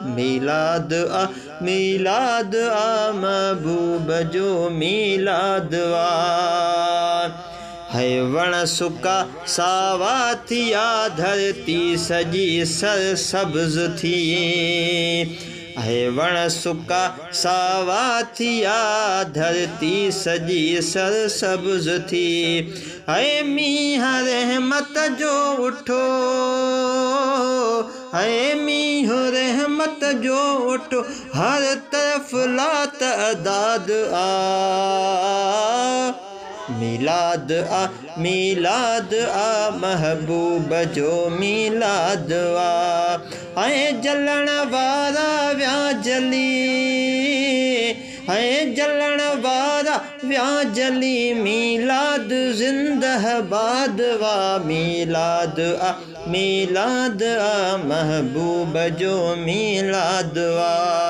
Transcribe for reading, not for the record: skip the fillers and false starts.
मीलाद आ मीलाद आ महबूब जो मीलाद आ। है वण सुका सावा थिया धरती सजी सरसब्ज थी। है वण सुका सावा थिया धरती सजी सरसब्ज थी। है मींह रहमत जो उठो, है मींह रहमत जो उठो, हर तरफ लात अदाद आ। मीलाद आ महबूब जो मीलाद आ। ऐं जलण वारा व्या जली, ऐं जलण वारा व्या जली, मीलाद ज़िंदहबाद वा। मीलाद आ महबूब जो मीलाद आ।